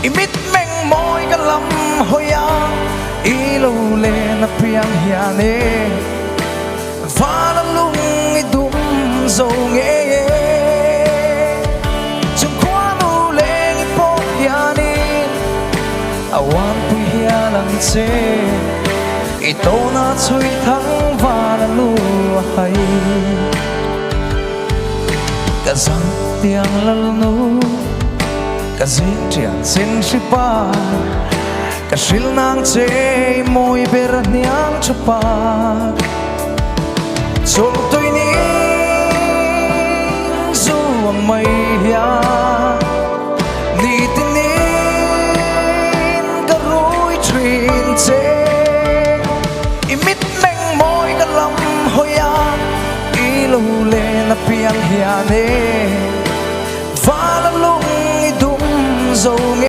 imit meng moi ka lam hoya ilu le na piang hiane vala lung idum zo nge chung kwanu leng ipo hiane awan pu hialang se ito na chui thang vala lu hai ka zang tiang lal nu ka zin tiang sin shipa ka shil nang che moi ber niang chupa chol toi ni zu ang mai hia ni tinin ka rui trin che imit meng moi ka lam hoya ilu le na piang hiane vala lung idum zo